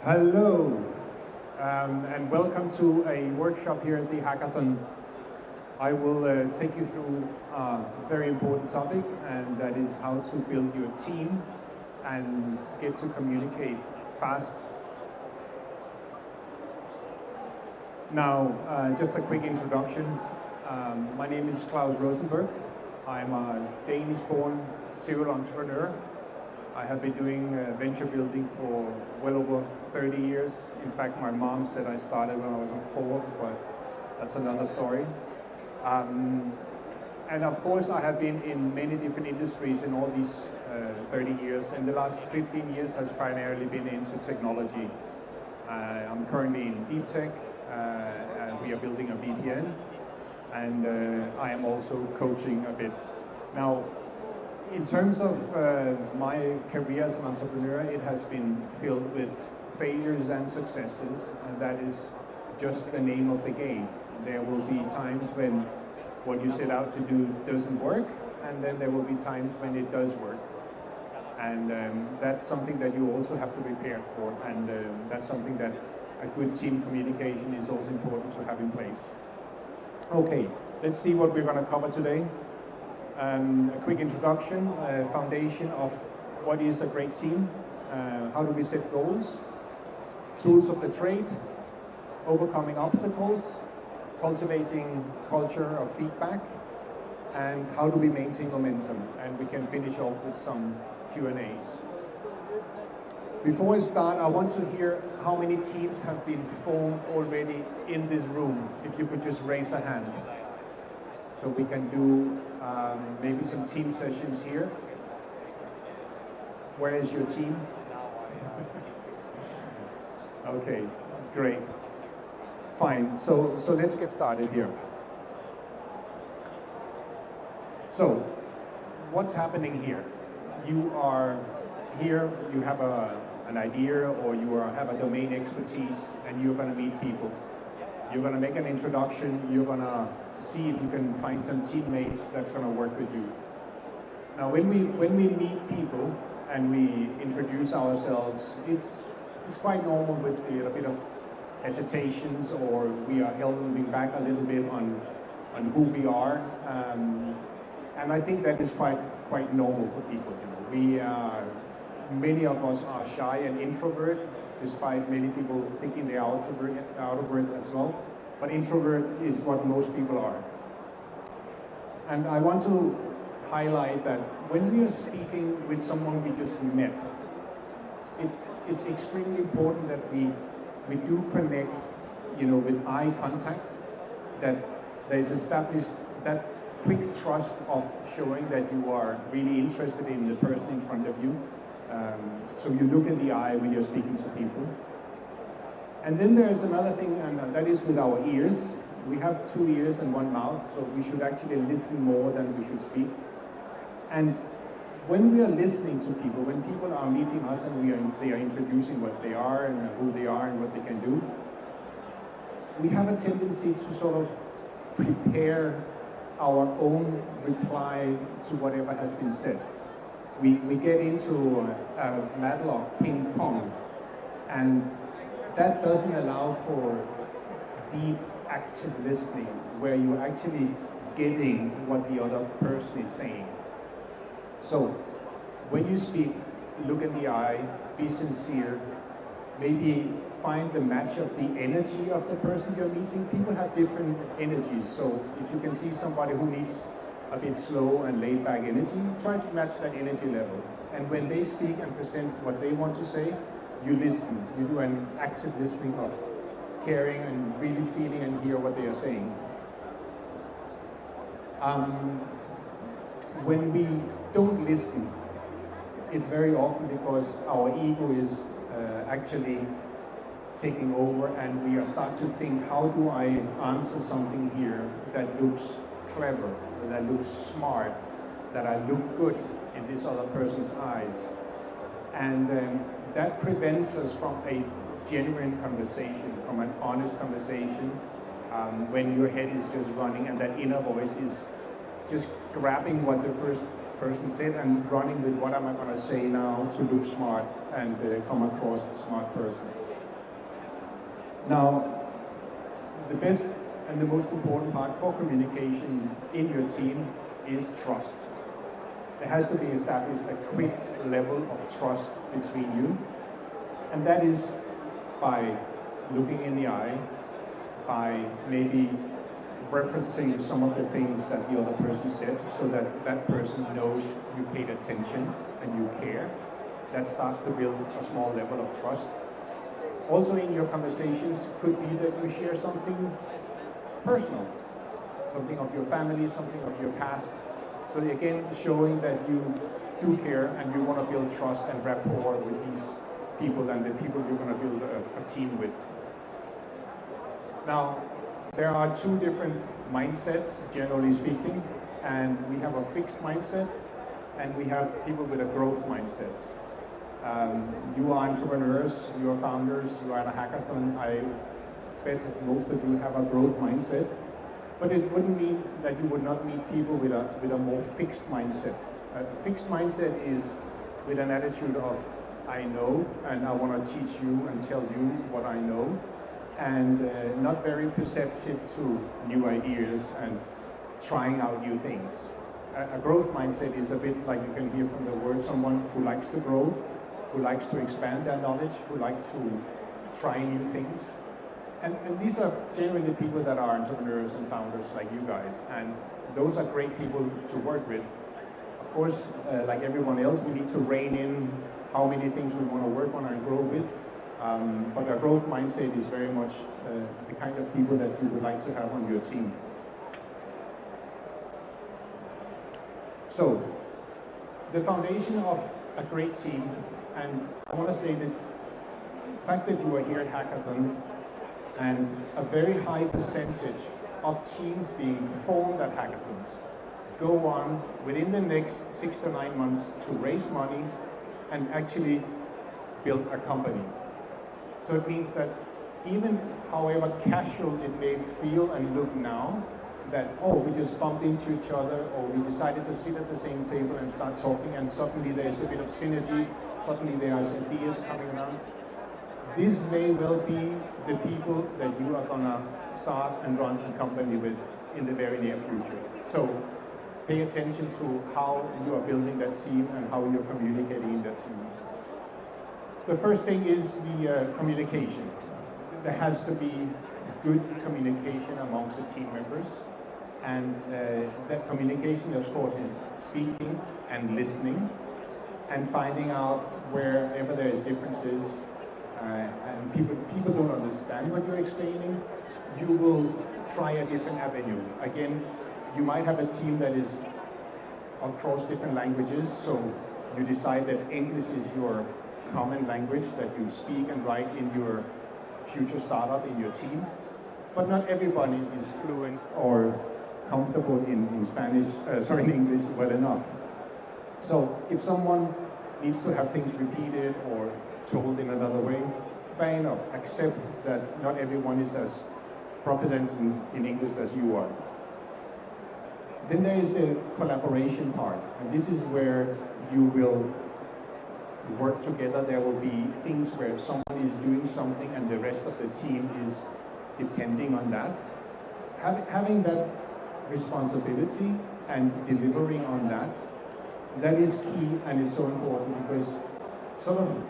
Hello, and welcome to a workshop here at the Hackathon. I will take you through a very important topic, and that is how to build your team and get to communicate fast. Now, just a quick introduction. My name is Klaus Rosenberg. I'm a Danish-born serial entrepreneur. I have been doing venture building for well over 30 years. In fact, my mom said I started when I was 4, but that's another story. And of course, I have been in many different industries in all these 30 years, and the last 15 years has primarily been into technology. I'm currently in deep tech, and we are building a VPN, and I am also coaching a bit. Now, in terms of my career as an entrepreneur, it has been filled with failures and successes, and that is just the name of the game. There will be times when what you set out to do doesn't work, and then there will be times when it does work. And that's something that you also have to prepare for, and that's something that a good team communication is also important to have in place. Okay, let's see what we're going to cover today. A quick introduction, foundation of what is a great team, how do we set goals, tools of the trade, overcoming obstacles, cultivating culture of feedback, and how do we maintain momentum. And we can finish off with some Q&As. Before I start, I want to hear how many teams have been formed already in this room. If you could just raise a hand. So we can do maybe some team sessions here. Where is your team? Okay, great. Fine, so let's get started here. So, what's happening here? You are here, you have an idea, or you have a domain expertise, and you're going to meet people. You're going to make an introduction, you're going to see if you can find some teammates that's going to work with you. Now, when we meet people and we introduce ourselves, it's quite normal with a bit of hesitations, or we are holding back a little bit on who we are, and I think that is quite normal for people. You know, many of us are shy and introvert, despite many people thinking they are outward as well. But introvert is what most people are. And I want to highlight that when we are speaking with someone we just met, it's extremely important that we do connect, with eye contact, that there's established that quick trust of showing that you are really interested in the person in front of you. So you look in the eye when you're speaking to people. And then there's another thing, and that is with our ears. We have 2 ears and 1 mouth, so we should actually listen more than we should speak. And when we are listening to people, when people are meeting us and they are introducing what they are and who they are and what they can do, we have a tendency to sort of prepare our own reply to whatever has been said. We get into a battle of ping pong, and that doesn't allow for deep, active listening, where you're actually getting what the other person is saying. So, when you speak, look in the eye, be sincere, maybe find the match of the energy of the person you're meeting. People have different energies, so if you can see somebody who needs a bit slow and laid-back energy, try to match that energy level. And when they speak and present what they want to say, you listen. You do an active listening of caring and really feeling and hear what they are saying. When we don't listen, it's very often because our ego is actually taking over, and we start to think, how do I answer something here that looks clever, that looks smart, that I look good in this other person's eyes. And that prevents us from a genuine conversation, from an honest conversation, when your head is just running and that inner voice is just grabbing what the first person said and running with what am I going to say now to look smart and come across as a smart person. Now, the best and the most important part for communication in your team is trust. There has to be established a quick level of trust between you, and that is by looking in the eye, by maybe referencing some of the things that the other person said, so that that person knows you paid attention and you care. That starts to build a small level of trust. Also in your conversations could be that you share something personal, something of your family, something of your past. So again, showing that you do care and you want to build trust and rapport with these people and the people you're going to build a team with. Now, there are two different mindsets, generally speaking, and we have a fixed mindset and we have people with a growth mindset. You are entrepreneurs, you are founders, you are in a hackathon. I bet most of you have a growth mindset, but it wouldn't mean that you would not meet people with a more fixed mindset. A fixed mindset is with an attitude of, I know, and I want to teach you and tell you what I know, and not very perceptive to new ideas and trying out new things. A growth mindset is a bit like you can hear from the word, someone who likes to grow, who likes to expand their knowledge, who like to try new things. And these are generally people that are entrepreneurs and founders like you guys, and those are great people to work with. Of course, like everyone else, we need to rein in how many things we want to work on and grow with. But a growth mindset is very much the kind of people that you would like to have on your team. So, the foundation of a great team, and I want to say that the fact that you are here at Hackathon and a very high percentage of teams being formed at hackathons go on within the next 6 to 9 months to raise money and actually build a company. So it means that even however casual it may feel and look now, that, oh, we just bumped into each other, or we decided to sit at the same table and start talking, and suddenly there's a bit of synergy, suddenly there's ideas coming around. These may well be the people that you are gonna start and run a company with in the very near future. So pay attention to how you are building that team and how you're communicating in that team. The first thing is the communication. There has to be good communication amongst the team members. And that communication, of course, is speaking and listening and finding out wherever there is differences and people don't understand what you're explaining, you will try a different avenue. Again, you might have a team that is across different languages, so you decide that English is your common language that you speak and write in your future startup, in your team. But not everybody is fluent or comfortable in English well enough. So if someone needs to have things repeated or told in another way, fair enough, accept that not everyone is as proficient in English as you are. Then there is the collaboration part, and this is where you will work together. There will be things where someone is doing something and the rest of the team is depending on that. Having that responsibility and delivering on that, that is key, and it's so important because sort of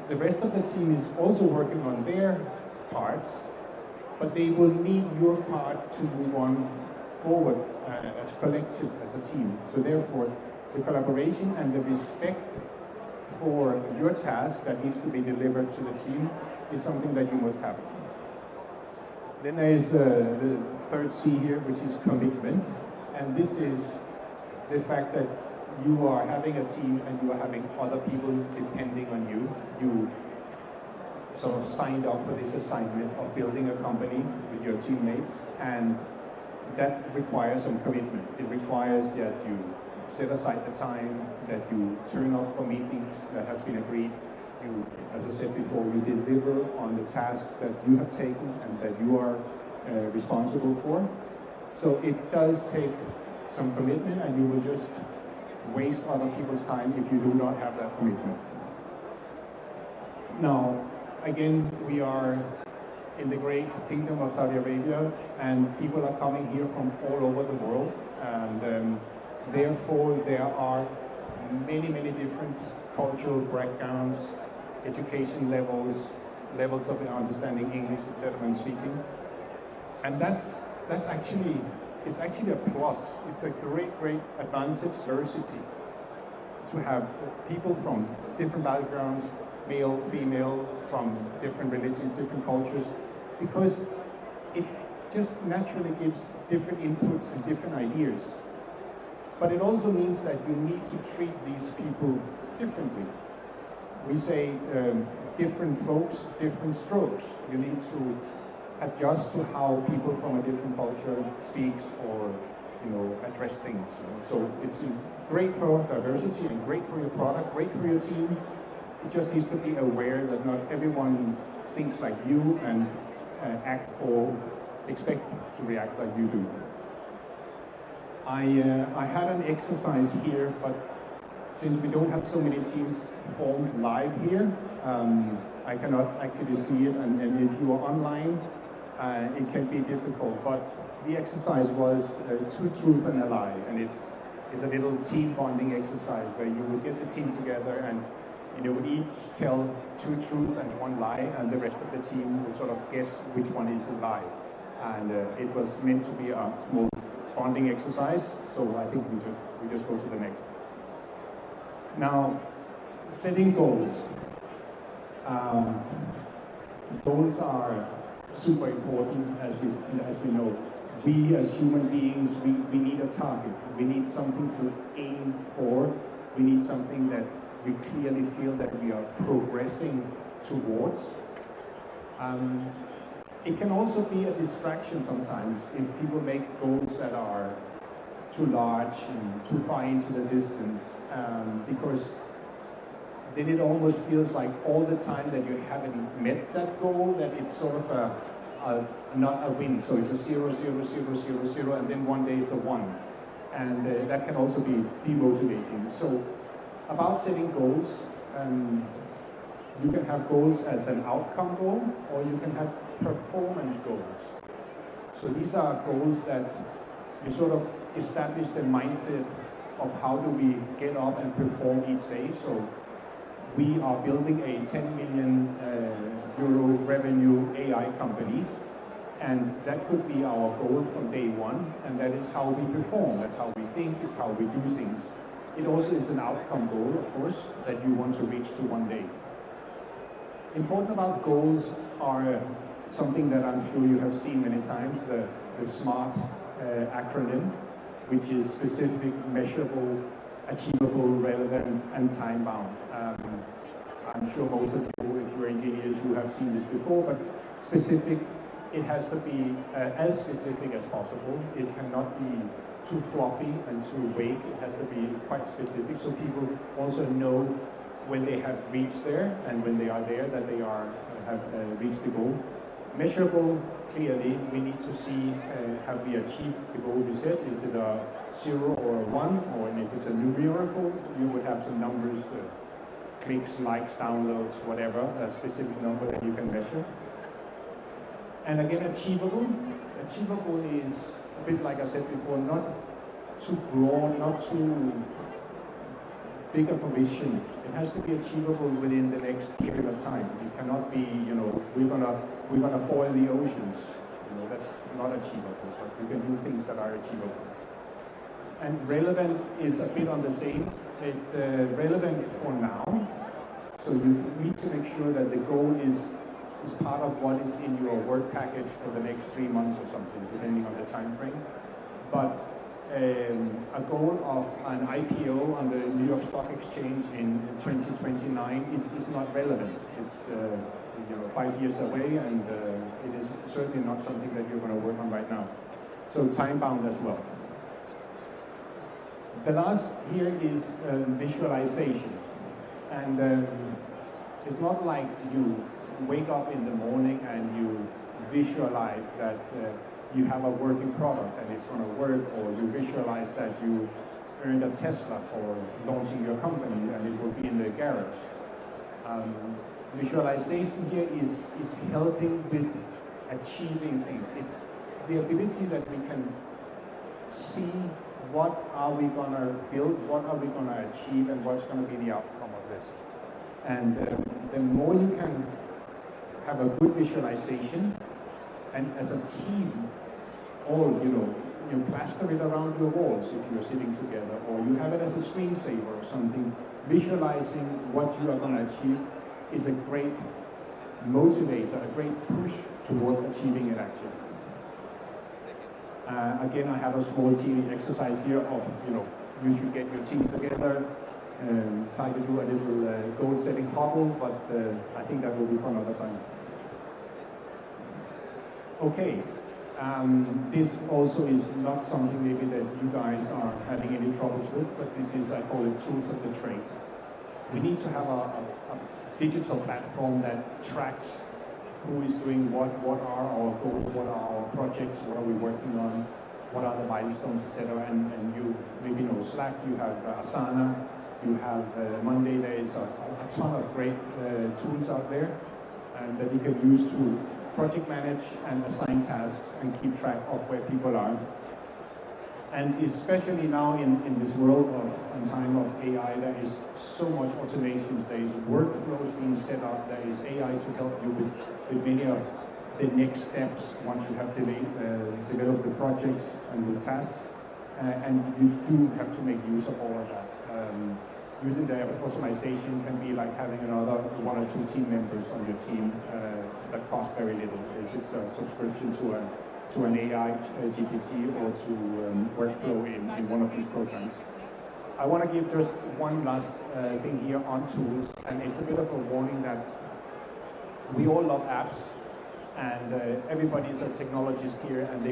the rest of the team is also working on their parts, but they will need your part to move on forward as collective, as a team. So therefore, the collaboration and the respect for your task that needs to be delivered to the team is something that you must have. Then there is the third C here, which is commitment. And this is the fact that you are having a team and you are having other people depending on you. You sort of signed up for this assignment of building a company with your teammates, and that requires some commitment. It requires that you set aside the time, that you turn up for meetings that has been agreed. You, as I said before, you deliver on the tasks that you have taken and that you are responsible for. So it does take some commitment, and you will just waste other people's time if you do not have that commitment. Now, again, we are in the great kingdom of Saudi Arabia, and people are coming here from all over the world, and therefore there are many different cultural backgrounds, education levels of understanding English, etc., and speaking, and that's actually, it's actually a plus. It's a great advantage, diversity, to have people from different backgrounds, male, female, from different religions, different cultures, because it just naturally gives different inputs and different ideas. But it also means that you need to treat these people differently. We say different folks, different strokes. You need to adjust to how people from a different culture speaks or address things. So it's great for diversity and great for your product, great for your team. It just needs to be aware that not everyone thinks like you and act or expect to react like you do. I had an exercise here, but since we don't have so many teams formed live here, I cannot actually see it, and if you are online, it can be difficult. But the exercise was two truths and a lie, and it's a little team bonding exercise where you will get the team together and would each tell two truths and one lie, and the rest of the team will sort of guess which one is a lie. And it was meant to be a small bonding exercise, so I think we just go to the next. Now, setting goals. Goals are super important, as we know. We as human beings, we need a target. We need something to aim for. We need something that we clearly feel that we are progressing towards. It can also be a distraction sometimes if people make goals that are too large and too far into the distance, because then it almost feels like all the time that you haven't met that goal, that it's sort of not a win. So it's a 0, 0, 0, 0, 0, and then one day it's a 1. And that can also be demotivating. So about setting goals, you can have goals as an outcome goal, or you can have performance goals. So these are goals that you sort of establish the mindset of how do we get up and perform each day. So we are building a 10 million euro revenue AI company, and that could be our goal from day one, and that is how we perform, that's how we think, it's how we do things. It also is an outcome goal, of course, that you want to reach to one day. Important about goals are something that I'm sure you have seen many times, the SMART acronym, which is specific, measurable, achievable, relevant, and time-bound. I'm sure most of you, if you're engineers, you have seen this before, but specific, it has to be as specific as possible. It cannot be too fluffy and too vague. It has to be quite specific, so people also know when they have reached there and when they are there that they have reached the goal. Measurable, clearly, we need to see have we achieved the goal we set. Is it a 0 or a 1, or if it's a numerical, you would have some numbers, clicks, likes, downloads, whatever, a specific number that you can measure. And again, achievable. Achievable is a bit like I said before, not too broad, not too big of a vision. It has to be achievable within the next period of time. It cannot be, we're gonna boil the oceans. That's not achievable, but we can do things that are achievable. And relevant is a bit on the same. Relevant for now. So you need to make sure that the goal is part of what is in your work package for the next 3 months or something, depending on the time frame. But a goal of an IPO on the New York Stock Exchange in 2029 is not relevant. It's 5 years away, and it is certainly not something that you're going to work on right now. So time-bound as well. The last here is visualizations, and it's not like you wake up in the morning and you visualize that you have a working product and it's going to work, or you visualize that you earned a Tesla for launching your company and it will be in the garage. Visualization here is helping with achieving things. It's the ability that we can see what are we going to build, what are we going to achieve, and what's going to be the outcome of this. And the more you can have a good visualization, and as a team, all, you plaster it around your walls if you're sitting together, or you have it as a screensaver or something, visualizing what you are going to achieve is a great motivator, a great push towards achieving it actually. Again, I have a small team exercise here of, you should get your teams together and try to do a little goal setting huddle, but I think that will be for another time. Okay, this also is not something maybe that you guys are having any troubles with, but this is, I call it tools of the trade. We need to have a digital platform that tracks who is doing what are our goals, what are our projects, what are we working on, what are the milestones, etc. And you maybe know Slack, you have Asana, you have Monday. There is a ton of great tools out there that you can use to project manage and assign tasks and keep track of where people are. And especially now in this world in time of AI, there is so much automations, there is workflows being set up, there is AI to help you with many of the next steps once you have developed the projects and the tasks. And you do have to make use of all of that. Using the automation can be like having another 1 or 2 team members on your team that cost very little. If it's a subscription to an AI GPT or to workflow in one of these programs. I want to give just one last thing here on tools, and it's a bit of a warning that we all love apps, and everybody is a technologist here, and they